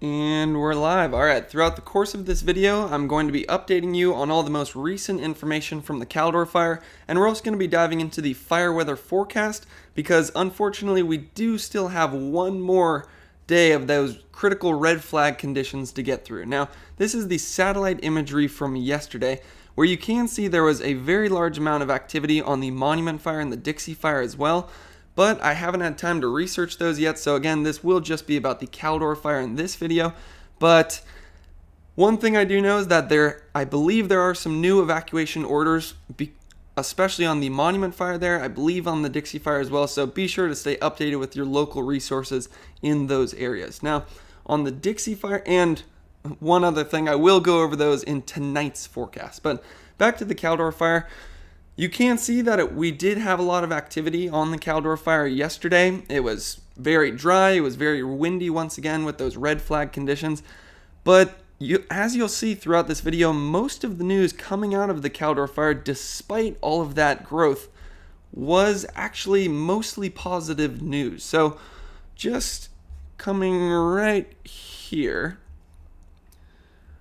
And we're live. Alright, throughout the course of this video, I'm going to be updating you on all the most recent information from the Caldor Fire, and we're also going to be diving into the fire weather forecast, because unfortunately we do still have one more day of those critical red flag conditions to get through. Now, this is the satellite imagery from yesterday, where you can see there was a very large amount of activity on the Monument Fire and the Dixie Fire as well. But I haven't had time to research those yet, so again, this will just be about the Caldor Fire in this video. But one thing I do know is that I believe there are some new evacuation orders, especially on the Monument Fire there, I believe on the Dixie Fire as well, so be sure to stay updated with your local resources in those areas. Now, on the Dixie Fire, and one other thing, I will go over those in tonight's forecast. But back to the Caldor Fire. You can see that we did have a lot of activity on the Caldor Fire yesterday. It was very dry, it was very windy once again with those red flag conditions. But as you'll see throughout this video, most of the news coming out of the Caldor Fire, despite all of that growth, was actually mostly positive news. So just coming right here.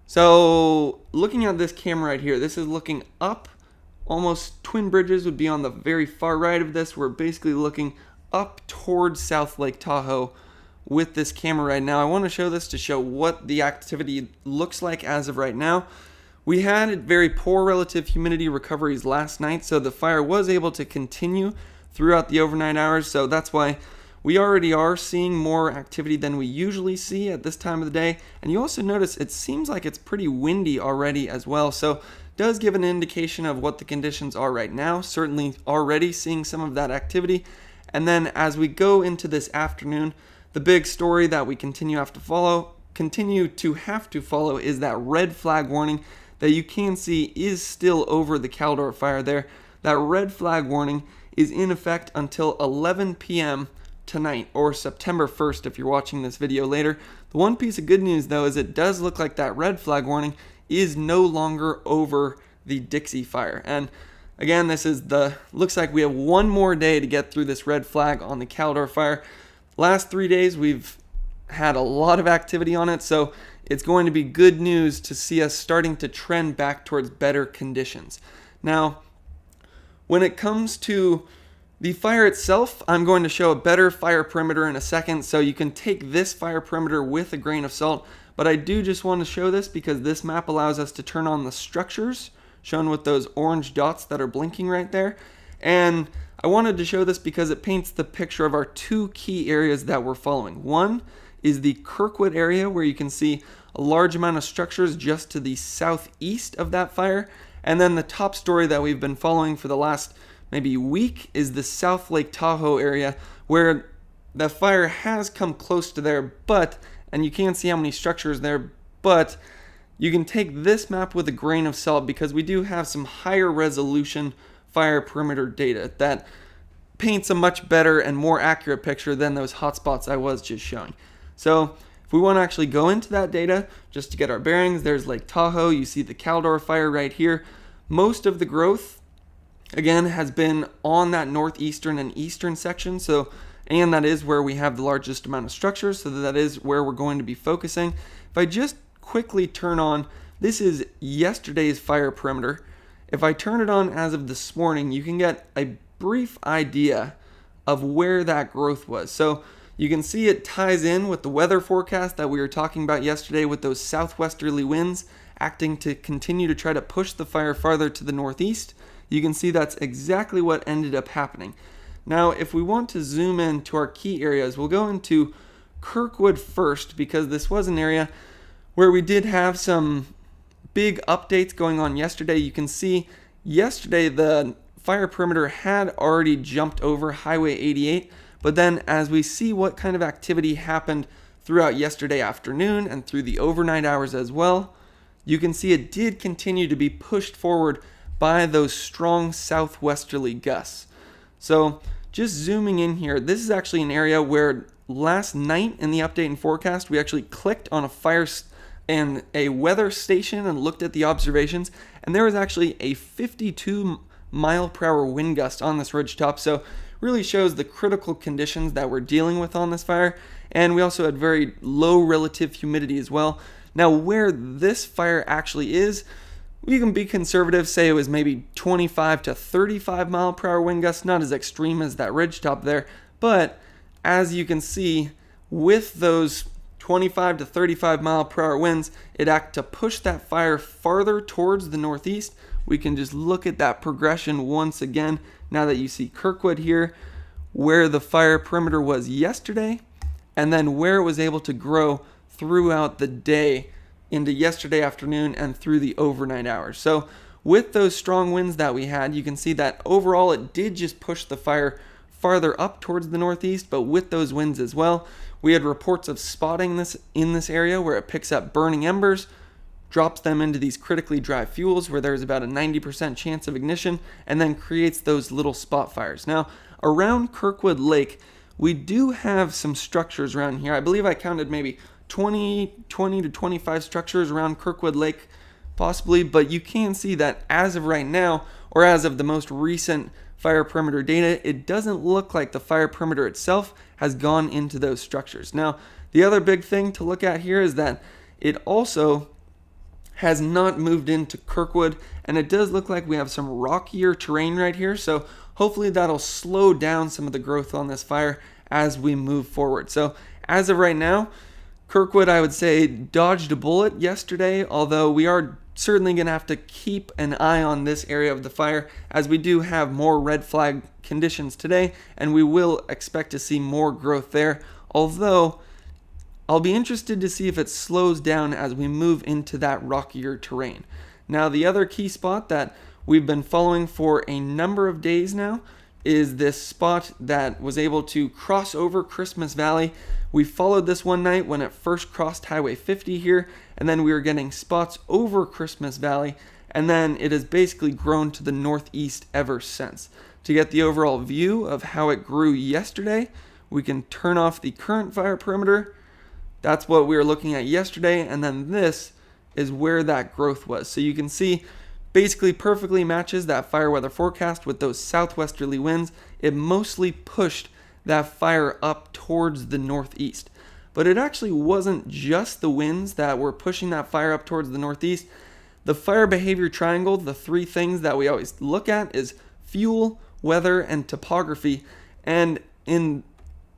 So looking at this camera right here, this is looking up. Almost Twin Bridges would be on the very far right of this. We're basically looking up towards South Lake Tahoe with this camera right now. I want to show this to show what the activity looks like as of right now. We had very poor relative humidity recoveries last night, so the fire was able to continue throughout the overnight hours. So that's why we already are seeing more activity than we usually see at this time of the day. And you also notice it seems like it's pretty windy already as well. So does give an indication of what the conditions are right now. Certainly already seeing some of that activity. And then as we go into this afternoon, the big story that we continue to have to follow is that red flag warning that you can see is still over the Caldor Fire there. That red flag warning is in effect until 11 p.m. tonight, or September 1st if you're watching this video later. The one piece of good news though is it does look like that red flag warning is no longer over the Dixie Fire. And again, looks like we have one more day to get through this red flag on the Caldor Fire. Last 3 days we've had a lot of activity on it, so it's going to be good news to see us starting to trend back towards better conditions. Now, when it comes to the fire itself, I'm going to show a better fire perimeter in a second, so you can take this fire perimeter with a grain of salt. But I do just want to show this because this map allows us to turn on the structures, shown with those orange dots that are blinking right there. And I wanted to show this because it paints the picture of our two key areas that we're following. One is the Kirkwood area, where you can see a large amount of structures just to the southeast of that fire. And then the top story that we've been following for the last maybe week is the South Lake Tahoe area, where the fire has come close to there, and you can't see how many structures there, but you can take this map with a grain of salt because we do have some higher resolution fire perimeter data that paints a much better and more accurate picture than those hotspots I was just showing. So if we want to actually go into that data just to get our bearings, there's Lake Tahoe. You see the Caldor Fire right here. Most of the growth, again, has been on that northeastern and eastern section. And that is where we have the largest amount of structures, so that is where we're going to be focusing. If I just quickly turn on, this is yesterday's fire perimeter. If I turn it on as of this morning, you can get a brief idea of where that growth was. So you can see it ties in with the weather forecast that we were talking about yesterday, with those southwesterly winds acting to continue to try to push the fire farther to the northeast. You can see that's exactly what ended up happening. Now, if we want to zoom in to our key areas, we'll go into Kirkwood first, because this was an area where we did have some big updates going on yesterday. You can see yesterday the fire perimeter had already jumped over Highway 88, but then as we see what kind of activity happened throughout yesterday afternoon and through the overnight hours as well, you can see it did continue to be pushed forward by those strong southwesterly gusts. So just zooming in here, this is actually an area where last night in the update and forecast, we actually clicked on a fire and a weather station and looked at the observations, and there was actually a 52 mile per hour wind gust on this ridgetop. So really shows the critical conditions that we're dealing with on this fire. And we also had very low relative humidity as well. Now, where this fire actually is, we can be conservative, say it was maybe 25 to 35 mile per hour wind gusts, not as extreme as that ridgetop there, but as you can see, with those 25 to 35 mile per hour winds, it acted to push that fire farther towards the northeast. We can just look at that progression once again, now that you see Kirkwood here, where the fire perimeter was yesterday, and then where it was able to grow throughout the day into yesterday afternoon and through the overnight hours. So with those strong winds that we had, you can see that overall it did just push the fire farther up towards the northeast, but with those winds as well, we had reports of spotting this in this area where it picks up burning embers, drops them into these critically dry fuels where there's about a 90% chance of ignition, and then creates those little spot fires. Now, around Kirkwood Lake, we do have some structures around here. I believe I counted maybe 20 to 25 structures around Kirkwood Lake, possibly, but you can see that as of right now, or as of the most recent fire perimeter data, it doesn't look like the fire perimeter itself has gone into those structures. Now, the other big thing to look at here is that it also has not moved into Kirkwood, and it does look like we have some rockier terrain right here, so hopefully that'll slow down some of the growth on this fire as we move forward. So as of right now, Kirkwood, I would say, dodged a bullet yesterday, although we are certainly going to have to keep an eye on this area of the fire as we do have more red flag conditions today, and we will expect to see more growth there, although I'll be interested to see if it slows down as we move into that rockier terrain. Now, the other key spot that we've been following for a number of days now is this spot that was able to cross over Christmas Valley. We followed this one night when it first crossed Highway 50 here, and then we were getting spots over Christmas Valley, and then it has basically grown to the northeast ever since. To get the overall view of how it grew yesterday, we can turn off the current fire perimeter. That's what we were looking at yesterday, and then this is where that growth was. So you can see basically perfectly matches that fire weather forecast with those southwesterly winds. It mostly pushed that fire up towards the northeast. But it actually wasn't just the winds that were pushing that fire up towards the northeast. The fire behavior triangle, the three things that we always look at, is fuel, weather, and topography. And in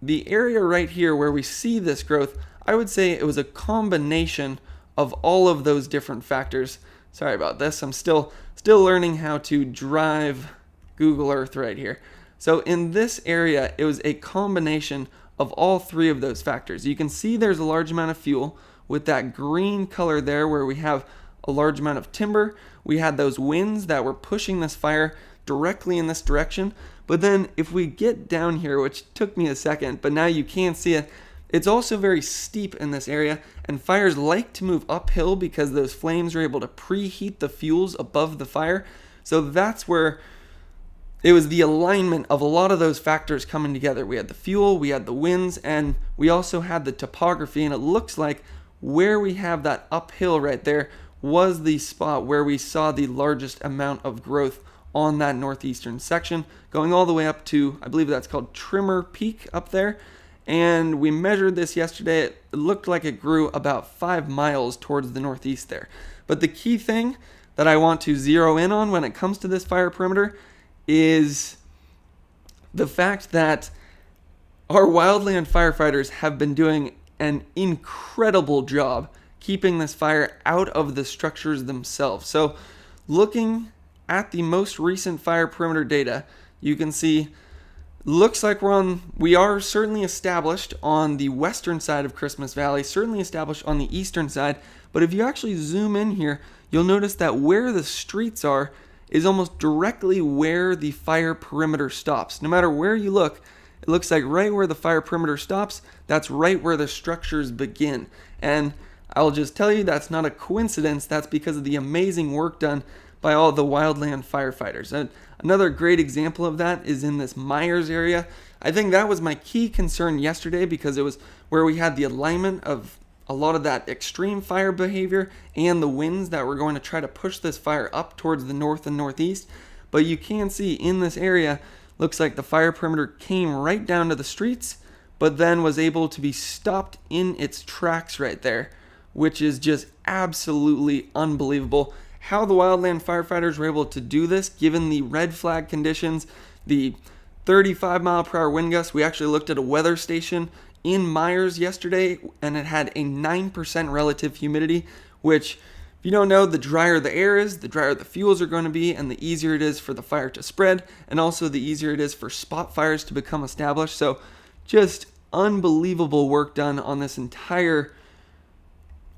the area right here where we see this growth, I would say it was a combination of all of those different factors. Sorry about this. I'm still learning how to drive Google Earth right here. So in this area, it was a combination of all three of those factors. You can see there's a large amount of fuel with that green color there where we have a large amount of timber. We had those winds that were pushing this fire directly in this direction. But then if we get down here, which took me a second, but now you can see it, it's also very steep in this area, and fires like to move uphill because those flames are able to preheat the fuels above the fire. So that's where it was the alignment of a lot of those factors coming together. We had the fuel, we had the winds, and we also had the topography, and it looks like where we have that uphill right there was the spot where we saw the largest amount of growth on that northeastern section, going all the way up to, I believe that's called Trimmer Peak up there. And we measured this yesterday. It looked like it grew about 5 miles towards the northeast there. But the key thing that I want to zero in on when it comes to this fire perimeter is the fact that our wildland firefighters have been doing an incredible job keeping this fire out of the structures themselves. So looking at the most recent fire perimeter data, you can see looks like we are certainly established on the western side of Christmas Valley, certainly established on the eastern side, but if you actually zoom in here, you'll notice that where the streets are is almost directly where the fire perimeter stops. No matter where you look, it looks like right where the fire perimeter stops, that's right where the structures begin. And I'll just tell you that's not a coincidence, that's because of the amazing work done by all the wildland firefighters. And another great example of that is in this Myers area. I think that was my key concern yesterday because it was where we had the alignment of a lot of that extreme fire behavior and the winds that were going to try to push this fire up towards the north and northeast. But you can see in this area, Looks like the fire perimeter came right down to the streets, but then was able to be stopped in its tracks right there, which is just absolutely unbelievable. How the wildland firefighters were able to do this, given the red flag conditions, the 35-mile-per-hour wind gusts. We actually looked at a weather station in Myers yesterday, and it had a 9% relative humidity, which, if you don't know, the drier the air is, the drier the fuels are going to be, and the easier it is for the fire to spread, and also the easier it is for spot fires to become established. So just unbelievable work done on this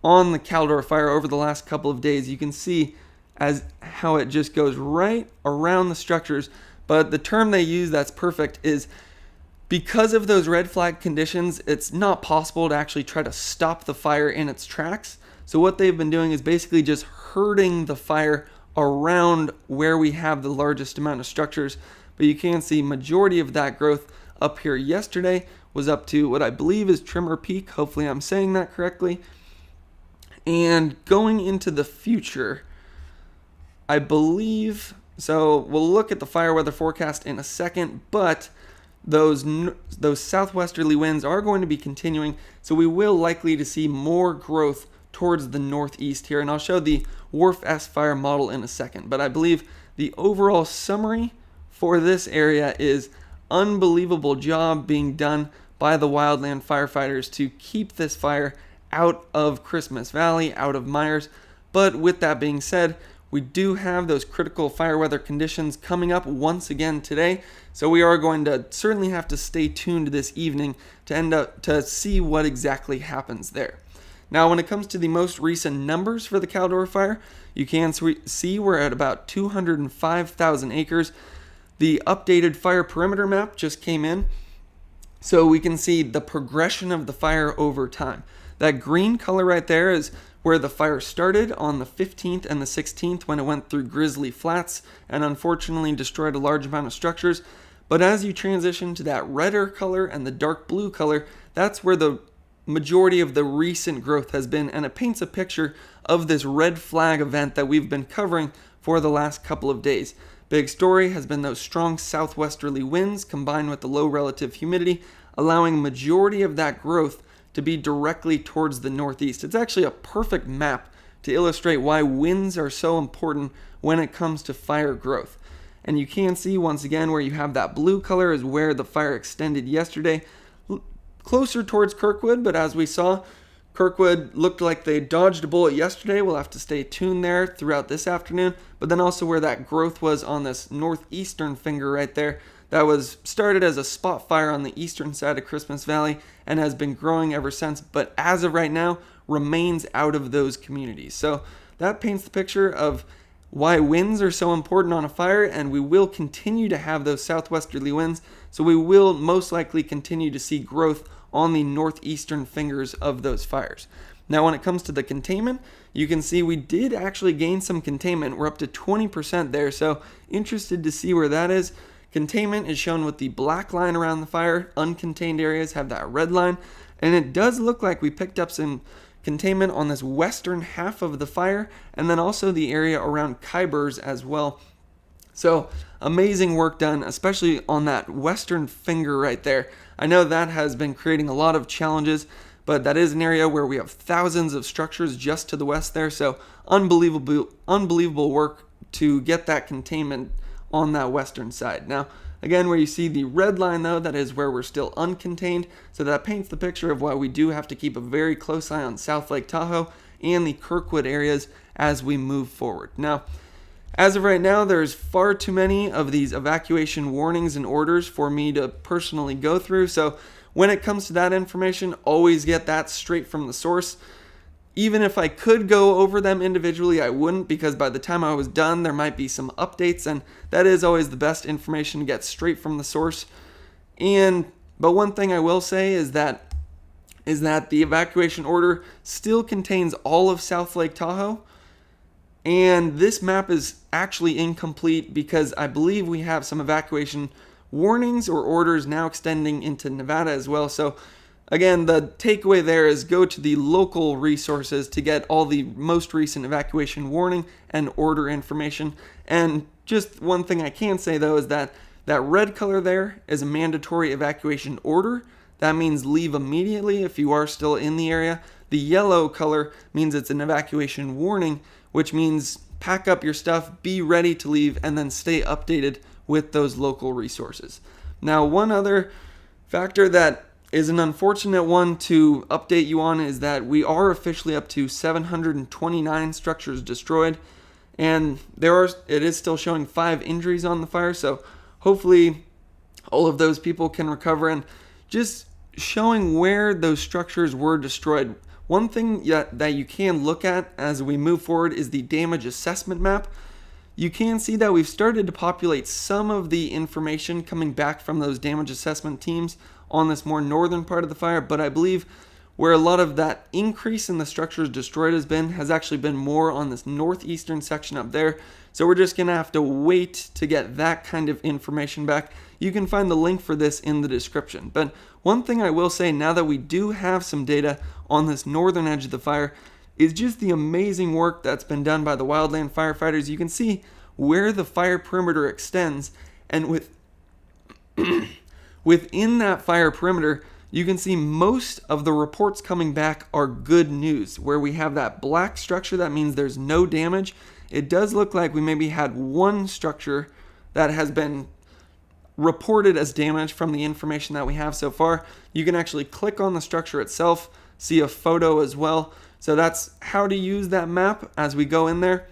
on the Caldor Fire over the last couple of days. You can see as how it just goes right around the structures. But the term they use that's perfect is, because of those red flag conditions, it's not possible to actually try to stop the fire in its tracks. So what they've been doing is basically just herding the fire around where we have the largest amount of structures. But you can see majority of that growth up here yesterday was up to what I believe is Trimmer Peak. Hopefully I'm saying that correctly. And going into the future, I believe, so we'll look at the fire weather forecast in a second, but those southwesterly winds are going to be continuing, so we will likely to see more growth towards the northeast here, and I'll show the Wharf S fire model in a second. But I believe the overall summary for this area is unbelievable job being done by the wildland firefighters to keep this fire out of Christmas Valley, out of Myers. But with that being said, we do have those critical fire weather conditions coming up once again today, so we are going to certainly have to stay tuned this evening to see what exactly happens there. Now, when it comes to the most recent numbers for the Caldor Fire, you can see we're at about 205,000 acres. The updated fire perimeter map just came in, so we can see the progression of the fire over time. That green color right there is where the fire started on the 15th and the 16th when it went through Grizzly Flats and unfortunately destroyed a large amount of structures. But as you transition to that redder color and the dark blue color, that's where the majority of the recent growth has been, and it paints a picture of this red flag event that we've been covering for the last couple of days. Big story has been those strong southwesterly winds combined with the low relative humidity, allowing majority of that growth to be directly towards the northeast. It's actually a perfect map to illustrate why winds are so important when it comes to fire growth. And you can see once again where you have that blue color is where the fire extended yesterday, closer towards Kirkwood, but as we saw, Kirkwood looked like they dodged a bullet yesterday. We'll have to stay tuned there throughout this afternoon, but then also where that growth was on this northeastern finger right there. That was started as a spot fire on the eastern side of Christmas Valley and has been growing ever since, but as of right now remains out of those communities. So that paints the picture of why winds are so important on a fire, and we will continue to have those southwesterly winds, so we will most likely continue to see growth on the northeastern fingers of those fires. Now, when it comes to the containment, you can see we did actually gain some containment. We're up to 20% there, so interested to see where that is. Containment is shown with the black line around the fire. Uncontained areas have that red line. And it does look like we picked up some containment on this western half of the fire, and then also the area around Kybers as well. So amazing work done, especially on that western finger right there. I know that has been creating a lot of challenges, but that is an area where we have thousands of structures just to the west there. So unbelievable work to get that containment on that western side. Now, again, where you see the red line though, that is where we're still uncontained. So that paints the picture of why we do have to keep a very close eye on South Lake Tahoe and the Kirkwood areas as we move forward. Now, as of right now, there's far too many of these evacuation warnings and orders for me to personally go through. So when it comes to that information, always get that straight from the source. Even if I could go over them individually, I wouldn't, because by the time I was done, there might be some updates, and that is always the best information to get straight from the source. But one thing I will say is that the evacuation order still contains all of South Lake Tahoe, and this map is actually incomplete because I believe we have some evacuation warnings or orders now extending into Nevada as well. So again, the takeaway there is go to the local resources to get all the most recent evacuation warning and order information. And just one thing I can say though is that That red color there is a mandatory evacuation order. That means leave immediately if you are still in the area. The yellow color means it's an evacuation warning, which means pack up your stuff, be ready to leave, and then stay updated with those local resources. Now, one other factor that is an unfortunate one to update you on is that we are officially up to 729 structures destroyed, and it is still showing 5 injuries on the fire, so hopefully all of those people can recover. And just showing where those structures were destroyed, one thing that you can look at as we move forward is the damage assessment map. You can see that we've started to populate some of the information coming back from those damage assessment teams on this more northern part of the fire, but I believe where a lot of that increase in the structures destroyed has actually been more on this northeastern section up there. So we're just going to have to wait to get that kind of information back. You can find the link for this in the description. But one thing I will say, now that we do have some data on this northern edge of the fire, is just the amazing work that's been done by the wildland firefighters. You can see where the fire perimeter extends, and within that fire perimeter, you can see most of the reports coming back are good news. Where we have that black structure, that means there's no damage. It does look like we maybe had one structure that has been reported as damaged from the information that we have so far. You can actually click on the structure itself, see a photo as well. So that's how to use that map as we go in there.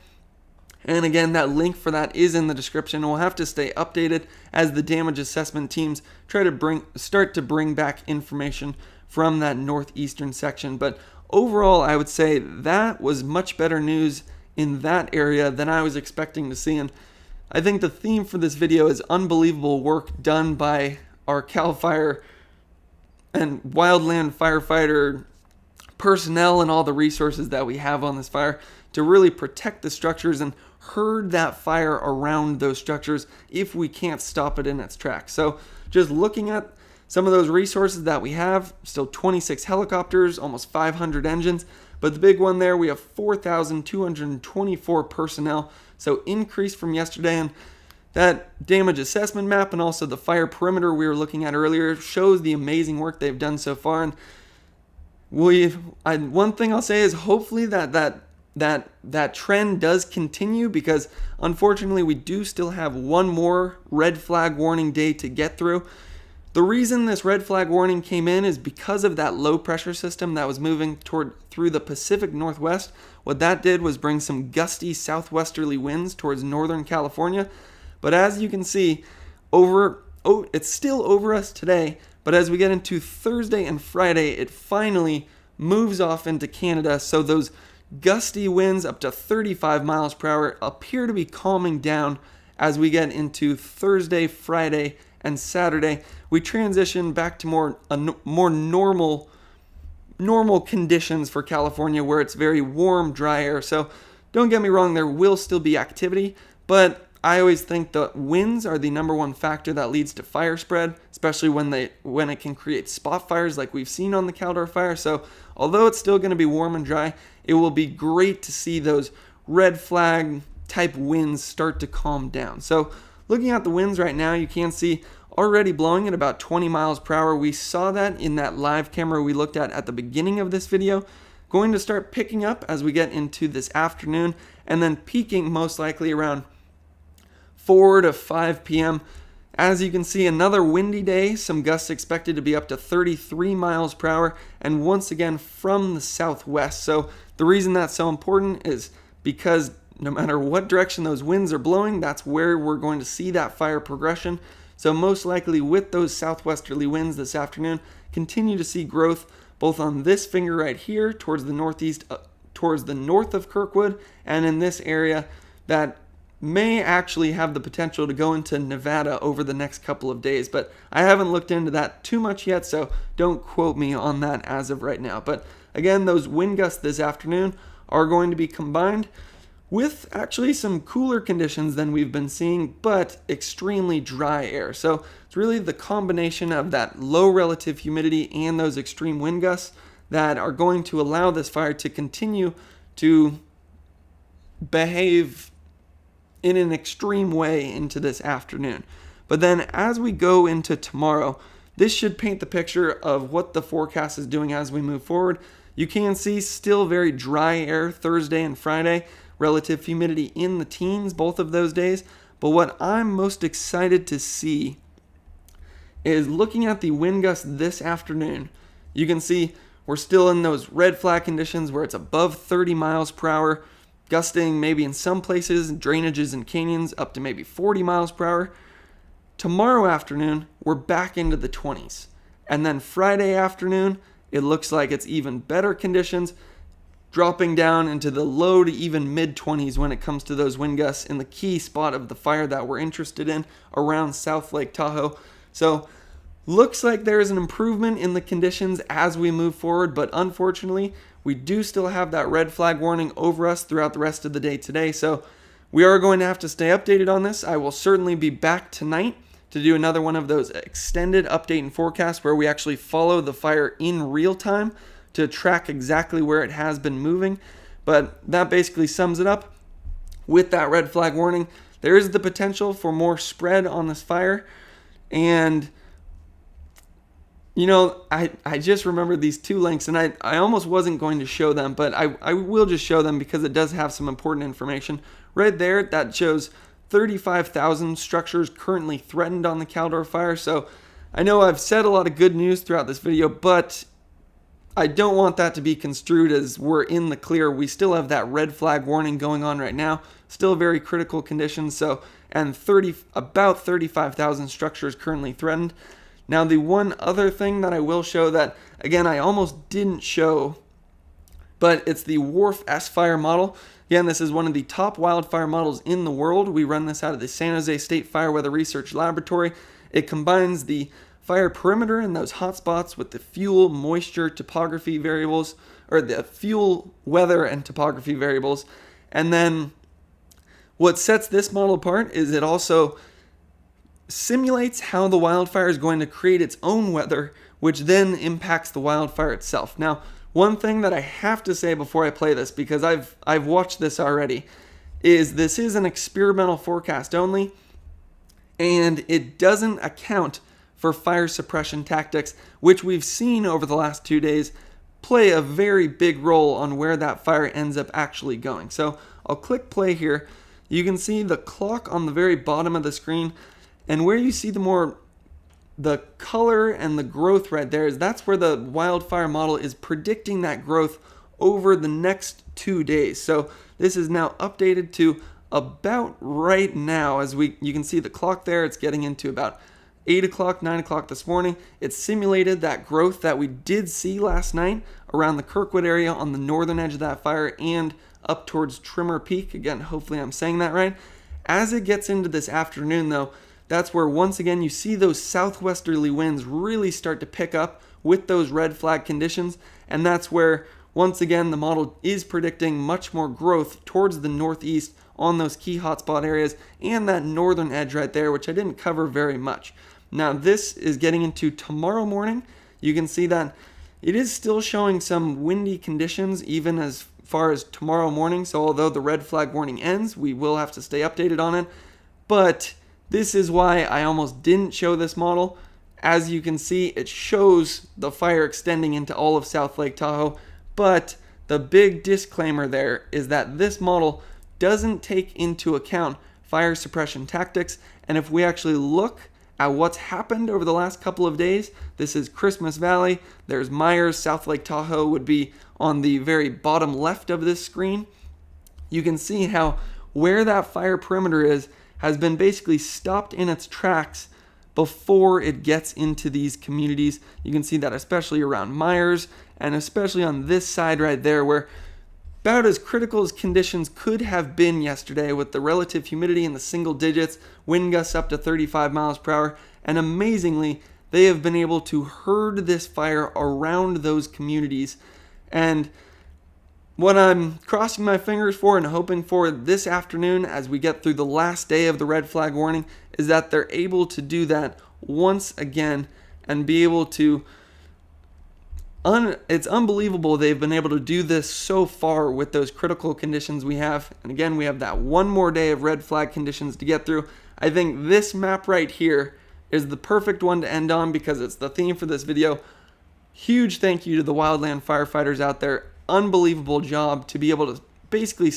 And again, that link for that is in the description. We'll have to stay updated as the damage assessment teams try to start to bring back information from that northeastern section. But overall, I would say that was much better news in that area than I was expecting to see. And I think the theme for this video is unbelievable work done by our CAL FIRE and wildland firefighter personnel and all the resources that we have on this fire to really protect the structures and herd that fire around those structures if we can't stop it in its tracks. So just looking at some of those resources that we have, still 26 helicopters, almost 500 engines, but the big one there, we have 4,224 personnel, so increase from yesterday. And that damage assessment map and also the fire perimeter we were looking at earlier shows the amazing work they've done so far. And one thing I'll say is hopefully that trend does continue, because unfortunately we do still have one more red flag warning day to get through. The reason this red flag warning came in is because of that low pressure system that was moving through the Pacific Northwest. What that did was bring some gusty southwesterly winds towards Northern California. But as you can see, it's still over us today, but as we get into Thursday and Friday, it finally moves off into Canada. So those gusty winds up to 35 miles per hour appear to be calming down as we get into Thursday, Friday, and Saturday. We transition back to more normal conditions for California, where it's very warm, dry air. So don't get me wrong, there will still be activity, but I always think the winds are the number one factor that leads to fire spread, especially when it can create spot fires like we've seen on the Caldor Fire. So although it's still going to be warm and dry, it will be great to see those red flag type winds start to calm down. So looking at the winds right now, you can see already blowing at about 20 miles per hour. We saw that in that live camera we looked at the beginning of this video. Going to start picking up as we get into this afternoon, and then peaking most likely around 4 to 5 p.m. As you can see, another windy day, some gusts expected to be up to 33 miles per hour, and once again from the southwest. So the reason that's so important is because no matter what direction those winds are blowing, that's where we're going to see that fire progression. So most likely with those southwesterly winds this afternoon, continue to see growth both on this finger right here towards the northeast, towards the north of Kirkwood, and in this area that may actually have the potential to go into Nevada over the next couple of days. But I haven't looked into that too much yet, so don't quote me on that as of right now. But again, those wind gusts this afternoon are going to be combined with actually some cooler conditions than we've been seeing, but extremely dry air. So it's really the combination of that low relative humidity and those extreme wind gusts that are going to allow this fire to continue to behave in an extreme way into this afternoon. But then as we go into tomorrow, this should paint the picture of what the forecast is doing as we move forward. You can see still very dry air Thursday and Friday, relative humidity in the teens both of those days. But what I'm most excited to see is looking at the wind gusts this afternoon. You can see we're still in those red flag conditions where it's above 30 miles per hour, gusting maybe in some places, drainages and canyons up to maybe 40 miles per hour. Tomorrow afternoon, we're back into the 20s. And then Friday afternoon, it looks like it's even better conditions, dropping down into the low to even mid-20s when it comes to those wind gusts in the key spot of the fire that we're interested in around South Lake Tahoe. So looks like there is an improvement in the conditions as we move forward, but unfortunately, we do still have that red flag warning over us throughout the rest of the day today. So we are going to have to stay updated on this. I will certainly be back tonight to do another one of those extended update and forecast where we actually follow the fire in real time to track exactly where it has been moving. But that basically sums it up. With that red flag warning, there is the potential for more spread on this fire. And you know, I just remembered these two links, and I almost wasn't going to show them, but I will just show them because it does have some important information. Right there, that shows 35,000 structures currently threatened on the Caldor Fire. So I know I've said a lot of good news throughout this video, but I don't want that to be construed as we're in the clear. We still have that red flag warning going on right now. Still very critical conditions. So, and about 35,000 structures currently threatened. Now, the one other thing that I will show that, again, I almost didn't show, but it's the WRF S-Fire model. Again, this is one of the top wildfire models in the world. We run this out of the San Jose State Fire Weather Research Laboratory. It combines the fire perimeter in those hotspots with the fuel, moisture, topography variables, or the fuel, weather, and topography variables. And then what sets this model apart is it also simulates how the wildfire is going to create its own weather, which then impacts the wildfire itself. Now, one thing that I have to say before I play this, because I've watched this already, is this is an experimental forecast only, and it doesn't account for fire suppression tactics, which we've seen over the last 2 days play a very big role on where that fire ends up actually going. So I'll click play here. You can see the clock on the very bottom of the screen, and where you see the color and the growth right there is that's where the wildfire model is predicting that growth over the next 2 days. So this is now updated to about right now. As you can see the clock there, it's getting into about 8 o'clock, 9 o'clock this morning. It simulated that growth that we did see last night around the Kirkwood area on the northern edge of that fire and up towards Trimmer Peak. Again, hopefully I'm saying that right. As it gets into this afternoon though, that's where once again you see those southwesterly winds really start to pick up with those red flag conditions, and that's where once again the model is predicting much more growth towards the northeast on those key hotspot areas and that northern edge right there, which I didn't cover very much. Now this is getting into tomorrow morning. You can see that it is still showing some windy conditions even as far as tomorrow morning, so although the red flag warning ends, we will have to stay updated on it. But this is why I almost didn't show this model. As you can see, it shows the fire extending into all of South Lake Tahoe, but the big disclaimer there is that this model doesn't take into account fire suppression tactics, and if we actually look at what's happened over the last couple of days, this is Christmas Valley, there's Myers, South Lake Tahoe would be on the very bottom left of this screen. You can see how where that fire perimeter is has been basically stopped in its tracks before it gets into these communities. You can see that especially around Myers and especially on this side right there where about as critical as conditions could have been yesterday with the relative humidity in the single digits, wind gusts up to 35 miles per hour, and amazingly, they have been able to herd this fire around those communities. And what I'm crossing my fingers for and hoping for this afternoon as we get through the last day of the red flag warning is that they're able to do that once again and be able to it's unbelievable they've been able to do this so far with those critical conditions we have. And again, we have that one more day of red flag conditions to get through. I think this map right here is the perfect one to end on because it's the theme for this video. Huge thank you to the wildland firefighters out there. Unbelievable job to be able to basically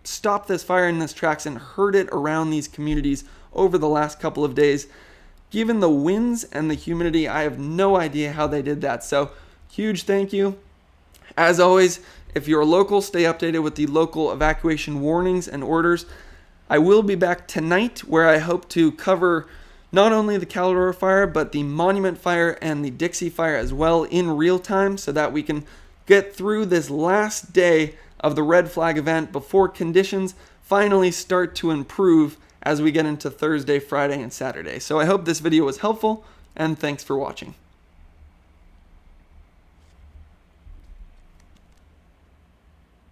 stop this fire in its tracks and herd it around these communities over the last couple of days. Given the winds and the humidity, I have no idea how they did that. So huge thank you. As always, if you're local, stay updated with the local evacuation warnings and orders. I will be back tonight where I hope to cover not only the Caldor Fire, but the Monument Fire and the Dixie Fire as well in real time so that we can get through this last day of the red flag event before conditions finally start to improve as we get into Thursday, Friday, and Saturday. So I hope this video was helpful, and thanks for watching.